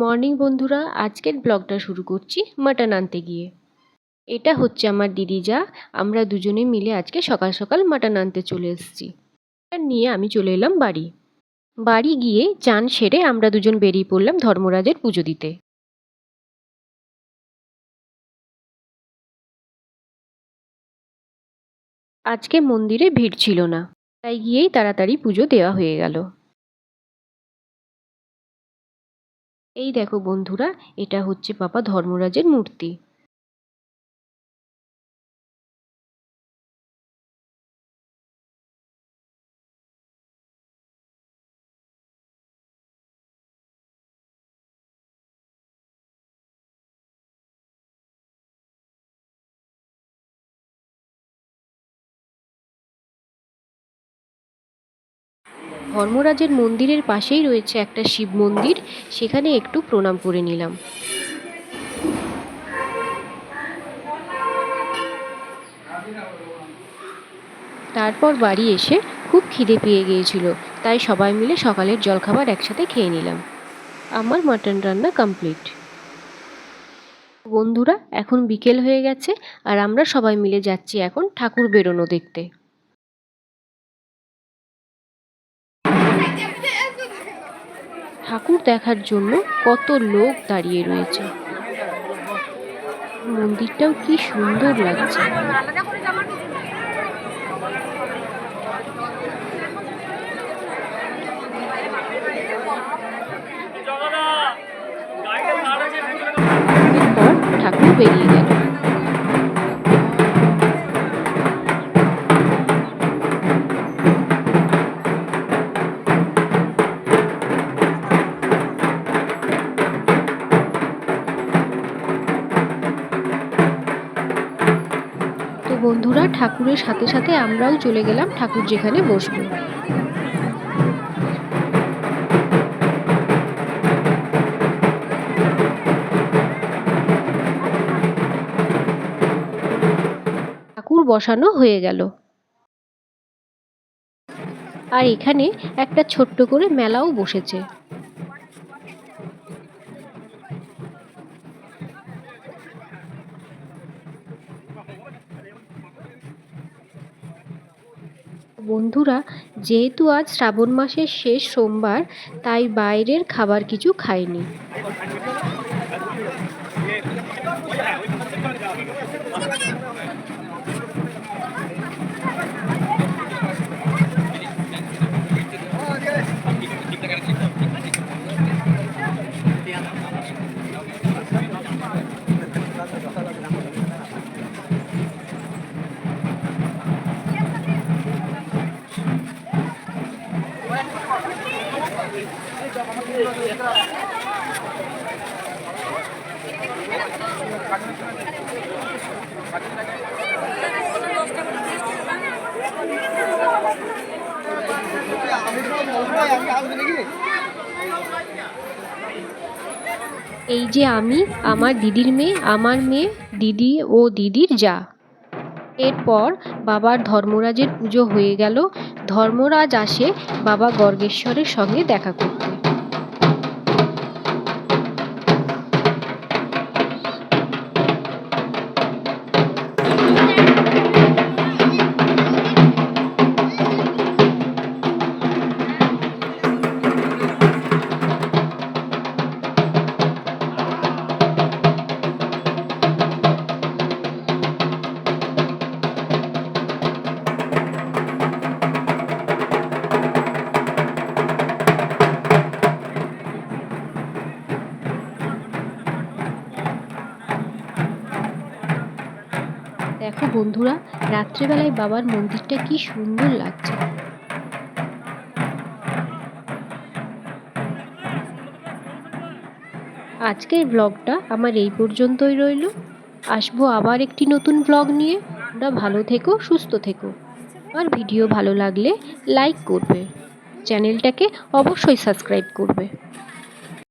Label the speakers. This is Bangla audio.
Speaker 1: মর্নিং বন্ধুরা, আজকের ব্লগটা শুরু করছি মাটন আনতে গিয়ে। এটা হচ্ছে আমার দিদি যা। আমরা দুজনে মিলে আজকে সকাল সকাল মাটন আনতে চলে এসেছি। নিয়ে আমি চলে এলাম বাড়ি। বাড়ি গিয়ে চান সেরে আমরা দুজন বেরিয়ে পড়লাম ধর্মরাজের পুজো দিতে। আজকে মন্দিরে ভিড় ছিল না, তাই গিয়েই তাড়াতাড়ি পুজো দেওয়া হয়ে গেল। এই দেখো বন্ধুরা, এটা হচ্ছে বাবা ধর্মরাজের মূর্তি। ধর্মরাজের মন্দিরের পাশেই রয়েছে একটা শিব মন্দির, সেখানে একটু প্রণাম করে নিলাম। তারপর বাড়ি এসে খুব খিদে পেয়ে গিয়েছিল, তাই সবাই মিলে সকালের জলখাবার একসাথে খেয়ে নিলাম। আমার মাটন রান্না কমপ্লিট। বন্ধুরা, এখন বিকেল হয়ে গেছে আর আমরা সবাই মিলে যাচ্ছি এখন ঠাকুর বেরোনো দেখতে। ঠাকুর দেখার জন্য কত লোক দাঁড়িয়ে রয়েছে। মন্দিরটাও কি সুন্দর লাগছে। এরপর ঠাকুর বেরিয়ে গেল। তো বন্ধুরা, ঠাকুরের সাথে সাথে আমরাও চলে গেলাম ঠাকুর যেখানে বসবো। ঠাকুর বসানো হয়ে গেল। আর এখানে একটা ছোট্ট করে মেলাও বসেছে। বন্ধুরা, যেহেতু আজ শ্রাবণ মাসের শেষ সোমবার, তাই বাইরের খাবার কিছু খাইনি। এই যে আমি, আমার দিদির মেয়ে, আমার মেয়ে, দিদি ও দিদির যা। এরপর বাবার ধর্মরাজের পুজো হয়ে গেল। ধর্মরাজ আসে বাবা গর্গেশ্বরের সঙ্গে দেখা করতে। দেখো বন্ধুরা, রাত্রেবেলায় বাবার মন্দিরটা কি সুন্দর লাগছে। আজকের ব্লগটা আমার এই পর্যন্তই রইল। আসবো আবার একটি নতুন ব্লগ নিয়ে। তোমরা ভালো থেকো, সুস্থ থেকো। আর ভিডিও ভালো লাগলে লাইক করবে, চ্যানেলটাকে অবশ্যই সাবস্ক্রাইব করবে।